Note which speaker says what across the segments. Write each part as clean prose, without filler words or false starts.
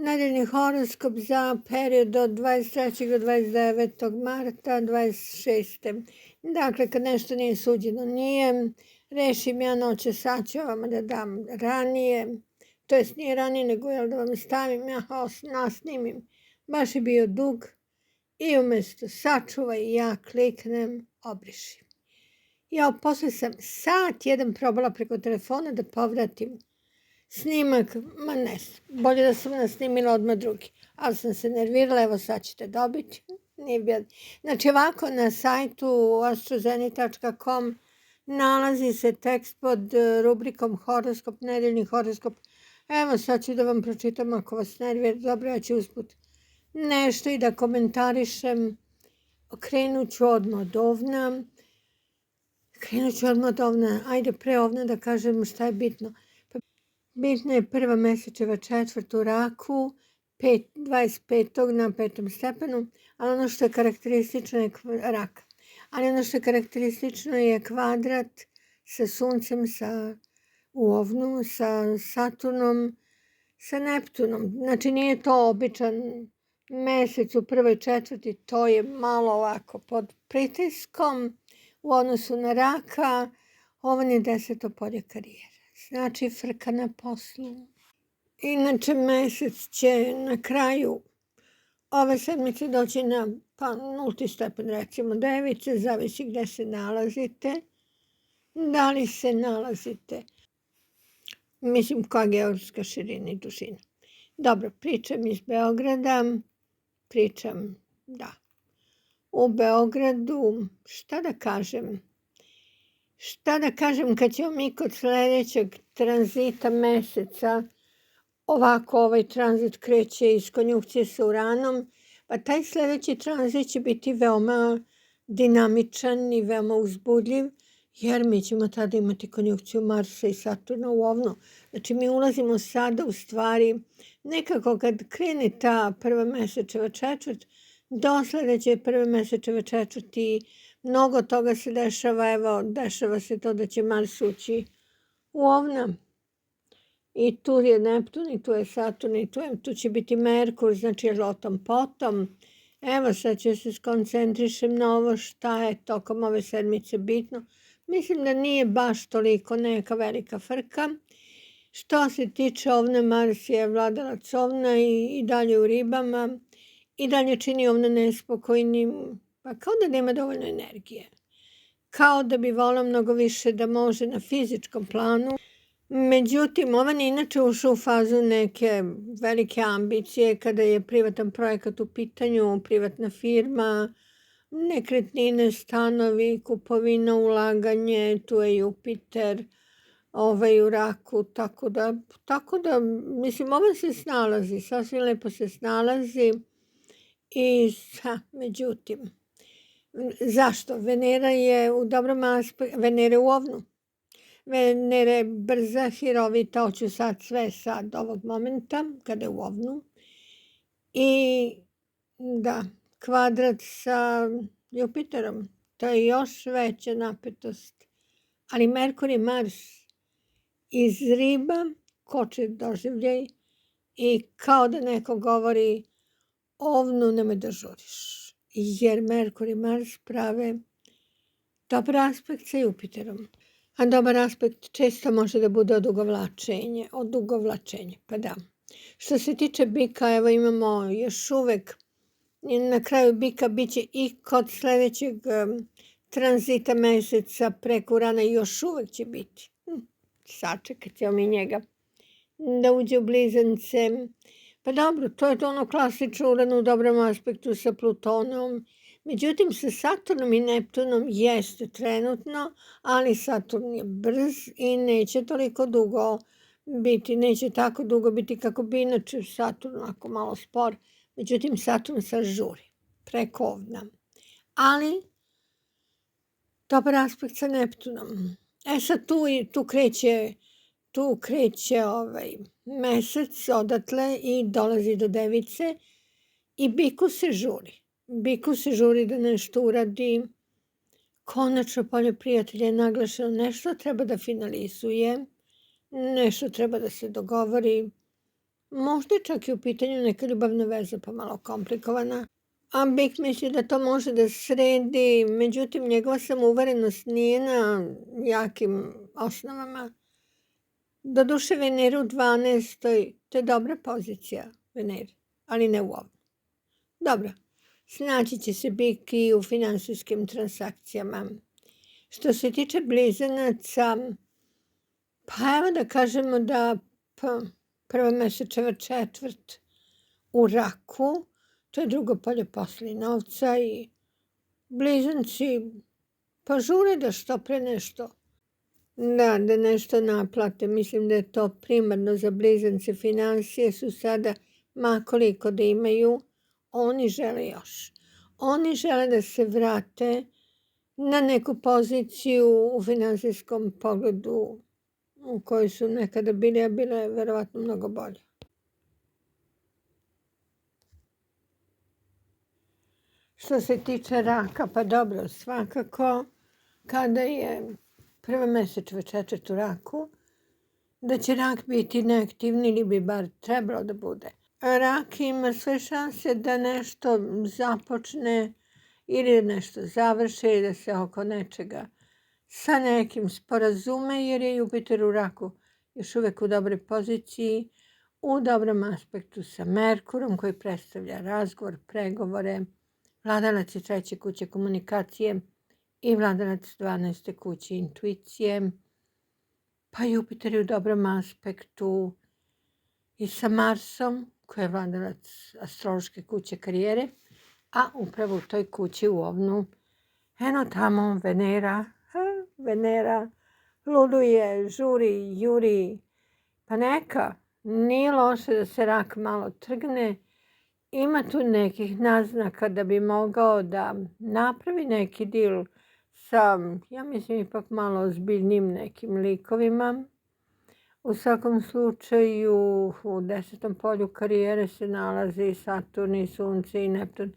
Speaker 1: Nedeljni horoskop za period od 23. do 29. marta 26. Dakle, kad nešto nije suđeno, nije. Rešim ja noće, sad ću vam da dam ranije. To jest nije ranije, nego da vam stavim, ja nasnimim. Baš je bio dug. I umjesto sačuvaj, ja kliknem obriši. Ja posle sam sat jedan probala preko telefona da povratim snimak, ma ne, bolje da sam nasnimila odmah drugi, ali sam se nervirala, evo sad ćete dobiti. Znači ovako na sajtu astrozeni.com nalazi se tekst pod rubrikom horoskop, nedeljni horoskop. Evo sad ću da vam pročitam ako vas nervira, dobro, ja ću usput nešto i da komentarišem. Krenut ću odmah od ovna. Ajde pre ovna da kažem šta je bitno. Bitno je prva mesečeva četvrt u raku, 25. na 5. stepenu, ali ono što je karakteristično je rak. Ali ono što je karakteristično je kvadrat sa suncem, u ovnu, sa Saturnom, sa Neptunom. Znači nije to običan mesec u prvoj četvrti, to je malo ovako pod pritiskom u odnosu na raka. Ovan je 10. polje karijere. Znači frka na poslu. Inače mesec će na kraju ove sedmice doći na 0. stepen, recimo device, zavisi gde se nalazite. Da li se nalazite, mislim koja geografska širina i dužina. Dobro, pričam iz Beograda, u Beogradu, šta da kažem kad ćemo mi kod sledećeg tranzita meseca, ovako ovaj tranzit kreće iz konjunkcije sa Uranom, pa taj sledeći tranzit će biti veoma dinamičan i veoma uzbudljiv, jer mi ćemo tada imati konjunkciju Marsa i Saturna u ovnu. Znači mi ulazimo sada u stvari, nekako kad krene ta prva mesečeva četvrt, do sledeće prve mesečeve četvrti, mnogo toga se dešava, evo, dešava se to da će Mars ući u ovna. I tu je Neptun, i tu je Saturn, i tu će biti Merkur, znači o tom potom. Evo sad ću se skoncentrišem na ovo šta je tokom ove sedmice bitno. Mislim da nije baš toliko neka velika frka. Što se tiče ovna, Mars je vladalac ovna i dalje u ribama. I dalje čini ovna nespokojnim, pa kao da nema dovoljno energije. Kao da bi volao mnogo više da može na fizičkom planu. Međutim, ovan je inače ušao u fazu neke velike ambicije kada je privatan projekat u pitanju, privatna firma, nekretnine, stanovi, kupovina, ulaganje, tu je Jupiter, u raku, tako da, mislim, ovan se snalazi, sasvim lepo se snalazi. I međutim, zašto? Venera je u dobrom aspektu, Venera je u ovnu. Venera je brza, hirovita, hoću sad ovog momenta, kada je u ovnu. I da, kvadrat sa Jupiterom, to je još veća napetost. Ali Merkur i Mars iz riba koče doživljaj i kao da neko govori ovnu nemoj da žuriš, jer Merkur i Mars prave dobar aspekt sa Jupiterom. A dobar aspekt često može da bude odugovlačenje, pa da. Što se tiče bika, evo imamo još uvek, na kraju bika bit će i kod sledećeg tranzita meseca preko Urana još uvek će biti. Sačekat ćemo mi njega da uđe u blizance. Pa dobro, to je ono klasično Uran u dobrom aspektu sa Plutonom. Međutim, sa Saturnom i Neptunom jeste trenutno, ali Saturn je brz i neće toliko dugo biti, neće tako dugo biti kako bi inače Saturn onako malo spor. Međutim, Saturn sad žuri preko ovna. Ali, dobar aspekt sa Neptunom. Sad tu kreće mesec odatle i dolazi do device i biku se žuri. Biku se žuri da nešto uradi. Konačno, poljoprijatelj je naglašeno, nešto treba da finalizuje, nešto treba da se dogovori. Možda čak i u pitanju neka ljubavna veza pomalo komplikovana, a bik misli da to može da sredi, međutim njegova samouverenost nije na jakim osnovama. Doduše Venera u 12. to je dobra pozicija Venere, ali ne u ovom. Dobro, snaći će se bik i u finansijskim transakcijama. Što se tiče blizanaca, pa evo da kažemo da prva mesečeva četvrt u Raku, to je drugo polje posla i novca i blizanci pa žure da što pre nešto. Da nešto naplate. Mislim da je to primarno za blizance. Finansije su sada, ma koliko da imaju, oni žele još. Oni žele da se vrate na neku poziciju u finansijskom pogledu u kojoj su nekada bili, a bile je verovatno mnogo bolje. Što se tiče Raka, pa dobro, svakako kada je prva mesečeva četvrt u Raku, da će Rak biti neaktivni ili bi bar trebalo da bude. Rak ima sve šanse da nešto započne ili nešto završi ili da se oko nečega sa nekim sporazume, jer je Jupiter u Raku još uvek u dobroj poziciji, u dobrom aspektu sa Merkurom koji predstavlja razgovor, pregovore, vladalac je 3. kuće komunikacije i vladalac 12. kuće intuicije, pa Jupiter je u dobrom aspektu i sa Marsom koji je vladalac astrološke kuće karijere, a upravo u toj kući u Ovnu, eno tamo Venera luduje, žuri, juri, pa neka, nije loše da se Rak malo trgne, ima tu nekih naznaka da bi mogao da napravi neki dil sa, ja mislim, ipak malo ozbiljnim nekim likovima. U svakom slučaju u 10. polju karijere se nalazi Saturn i Sunce i Neptun.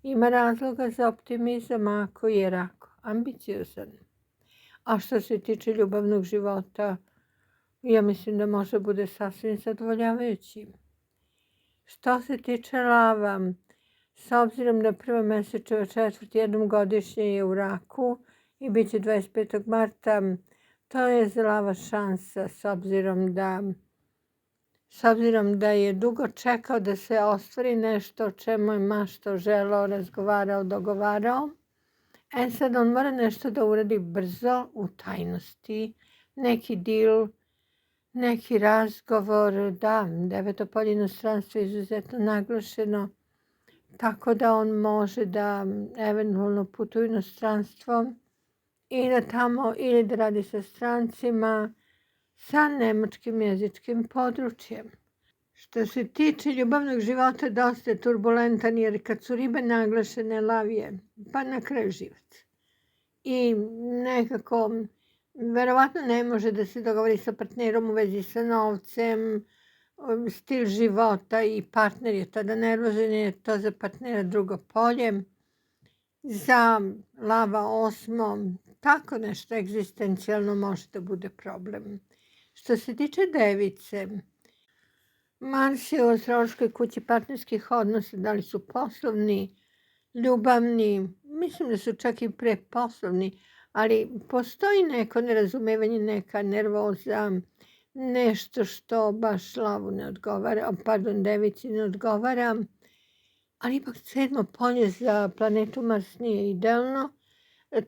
Speaker 1: Ima razloga za optimizam ako je Rak ambiciozan. A što se tiče ljubavnog života, ja mislim da može bude sasvim zadovoljavajući. Što se tiče Lava, s obzirom da prva mesečeva četvrt jednom godišnje je u Raku i bit će 25. marta, to je za Lava šansa s obzirom da je dugo čekao da se ostvari nešto o čemu je maštao, želeo, razgovarao, dogovarao. Sad on mora nešto da uradi brzo, u tajnosti, neki dil, neki razgovor, da, 9. polje inostranstva je izuzetno naglašeno, tako da on može da eventualno putuje u inostranstvo i da tamo ili da radi sa strancima, sa nemačkim jezičkim područjem. Što se tiče ljubavnog života, dosta je turbulentan, jer kad su ribe naglašene, Lav je pa na kraju živac. I nekako, verovatno ne može da se dogovori sa partnerom u vezi sa novcem, stil života i partner je tada nervozan, je to za partnera drugo polje. Za Lava 8. tako nešto egzistencijalno može da bude problem. Što se tiče Device, Mars je u astrološkoj kući partnerskih odnosa, da li su poslovni, ljubavni, mislim da su čak i preposlovni, ali postoji neko nerazumevanje, neka nervoza, nešto što baš Lavu ne odgovara, Devici ne odgovara, ali ipak 7. polje za planetu Mars nije idealno.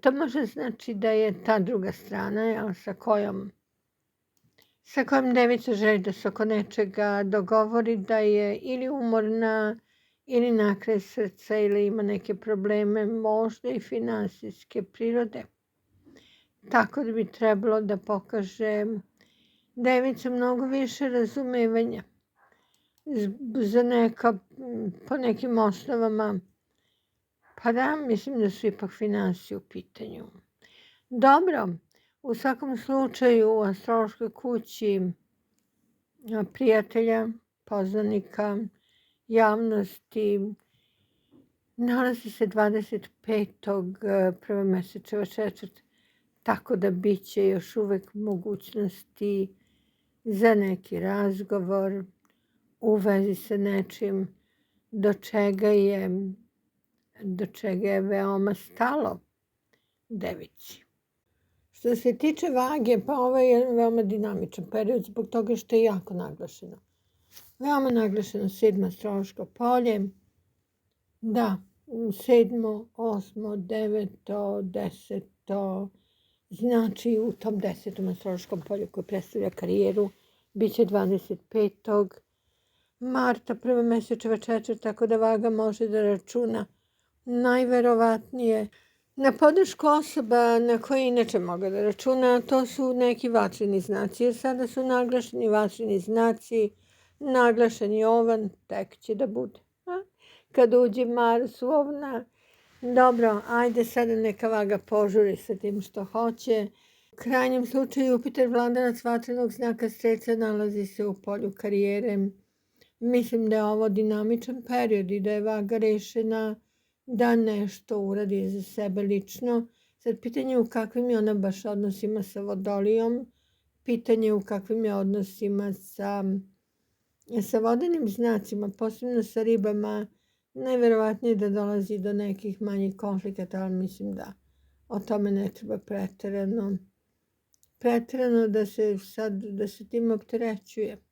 Speaker 1: To može znači da je ta druga strana, sa kojom Devica želi da se oko nečega dogovori, da je ili umorna, ili na kraj srca, ili ima neke probleme, možda i finansijske prirode. Tako da bi trebalo da pokaže Devica mnogo više razumevanja za po nekim osnovama. Pa da, mislim da su ipak finansije u pitanju. Dobro, u svakom slučaju u astrološkoj kući prijatelja, poznanika, javnosti nalazi se 25. prva mesečeva četvrt, tako da bit će još uvek mogućnosti za neki razgovor, u vezi sa nečim do čega je veoma stalo devici. Što se tiče vage, pa ovo je jedan veoma dinamičan period zbog toga što je jako naglašeno. Veoma naglašeno 7. astrološko polje. Da, 7., 8., 9., 10. Znači u tom 10. astrološkom polju koje predstavlja karijeru bit će 25. marta, prva mesečeva četvrt, tako da vaga može da računa najverovatnije na podršku osoba na koje inače mogu da računa. To su neki vatreni znaci, jer sada su naglašeni vatreni znaci, naglašeni ovan, tek će da bude. Kad uđe Mars u ovna, dobro, ajde sada neka vaga požuri sa tim što hoće. U krajnjem slučaju Jupiter, vladanac vatrenog znaka Strelca, nalazi se u polju karijere. Mislim da je ovo dinamičan period i da je vaga rešena da nešto uradi za sebe lično. Sad pitanje u kakvim je ona baš odnosima sa Vodolijom, pitanje u kakvim je odnosima sa vodenim znacima, posebno sa ribama. Najverovatnije da dolazi do nekih manjih konflikata, ali mislim da o tome ne treba preterano da se tim opterećuje.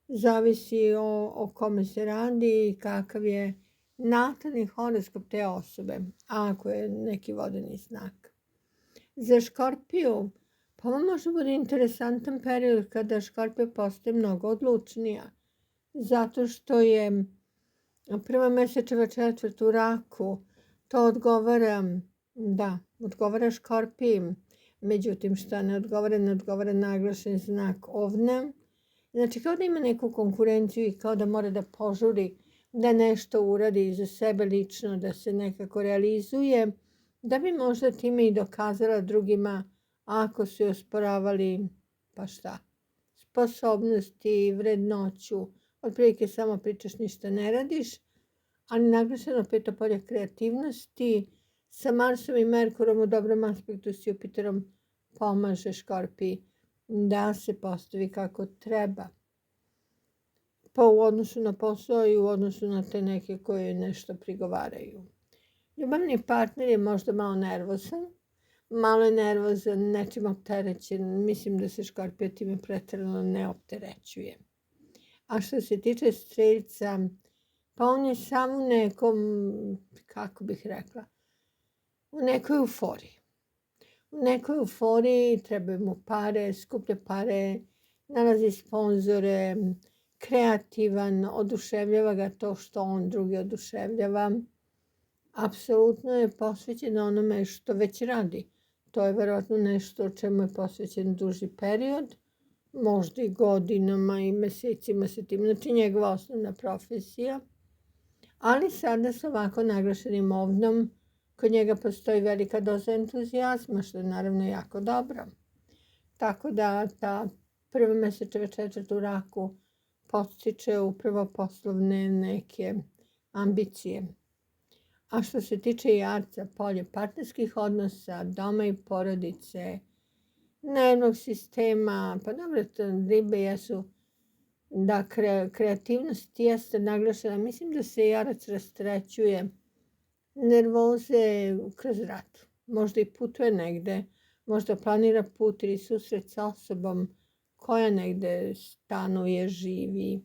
Speaker 1: Zavisi o kome se radi i kakav je natalni horoskop te osobe, ako je neki vodeni znak. Za Škorpiju, pa ovo može biti interesantan period kada Škorpija postaje mnogo odlučnija, zato što je prva mesečeva četvrt u Raku, to odgovara Škorpiji. Međutim, šta ne odgovara naglašen znak Ovna. Znači, kao da ima neku konkurenciju i kao da mora da požuri, da nešto uradi za sebe lično, da se nekako realizuje, da bi možda time i dokazala drugima ako su osporavali, pa šta, sposobnosti, vrednoću, otprilike samo pričaš, ništa ne radiš, ali naglašeno peto polje kreativnosti sa Marsom i Merkurom u dobrom aspektu s Jupiterom pomaže Škorpiji da se postavi kako treba. Pa u odnosu na posao i u odnosu na te neke koje nešto prigovaraju. Ljubavni partner je možda malo nervozan, nečim opterećen. Mislim da se Škorpija time preterano ne opterećuje. A što se tiče Strelca, pa on je samo u nekom, kako bih rekla, u nekoj euforiji. U nekoj euforiji, trebaju mu pare, skuplje pare, nalazi sponzore, kreativan, oduševljava ga to što on drugi oduševljava. Apsolutno je posvećen onome što već radi. To je verovatno nešto o čemu je posvećen duži period, možda i godinama i mesecima sa tim. Znači njegova osnovna profesija. Ali sada sa ovako naglašenim Ovnom, kod njega postoji velika doza entuzijazma, što je naravno jako dobro. Tako da ta prva mesečeva četvrt u Raku podstiče upravo poslovne neke ambicije. A što se tiče Jarca, polje partnerskih odnosa, doma i porodice, nervnog sistema, pa dobro, ribe jesu, da kreativnost jeste naglašena. Mislim da se Jarac rasterećuje nervoze kroz rad. Možda i putuje negde, možda planira put ili susret sa osobom koja negde stanuje, živi.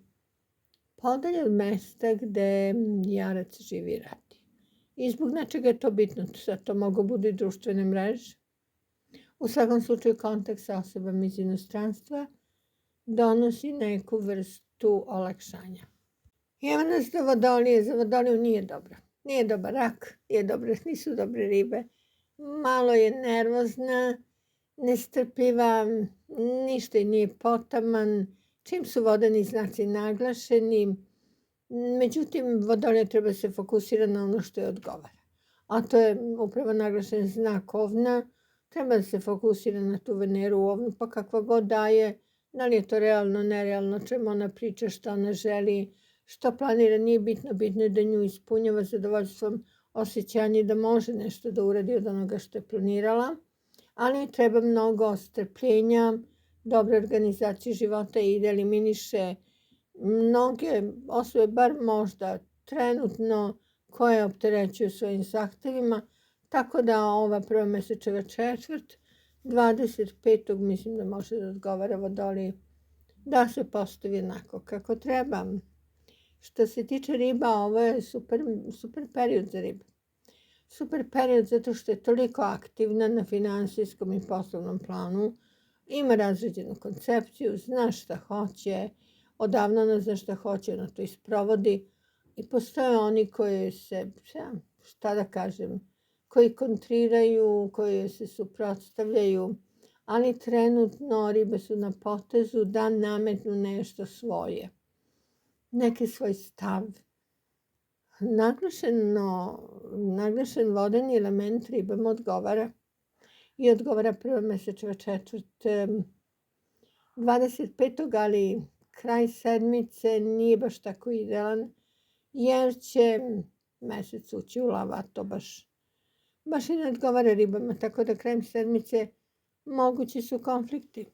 Speaker 1: Podalje od mesta gde Jarac živi i radi. I zbog nečega je to bitno. Sad to mogu budu i društvene mreže. U svakom slučaju kontakt sa osobama iz inostranstva donosi neku vrstu olakšanja. I evo nas do Vodolije. Za Vodoliju nije dobro. Nije dobar rak, nisu dobre ribe. Malo je nervozna, nestrpljiva, ništa nije potaman. Čim su vodeni znaci naglašeni, međutim, Vodolija treba se fokusirati na ono što je odgovara. A to je upravo naglašen znak Ovna. Treba da se fokusira na tu Veneru u Ovnu, pa kakva god daje, da li je to realno, nerealno, čemu ona priča, što ona želi, što planira, nije bitno, bitno je da nju ispunjava zadovoljstvom osjećanje da može nešto da uradi od onoga što je planirala, ali treba mnogo strpljenja, dobre organizacije života i da eliminiše mnoge osobe, bar možda trenutno, koje opterećuju svojim zahtevima, tako da ova prva mesečeva četvrt, 25. mislim da može da odgovara Vodoliji, da se postavi onako kako treba. Što se tiče riba, ovo je super period za ribe. Super period zato što je toliko aktivna na finansijskom i poslovnom planu, ima razređenu koncepciju, zna šta hoće, odavno ona zna šta hoće, ona to isprovodi i postoje oni koji se, šta da kažem, koji kontriraju, koji se suprotstavljaju, ali trenutno ribe su na potezu da nametnu nešto svoje, neki svoj stav. Naglašen vodeni element ribama odgovara i odgovara prva mesečeva četvrt 25. ali kraj sedmice nije baš tako idealan, jer će mesec ući u lav, a to baš i ne odgovara ribama, tako da krajem sedmice mogući su konflikti.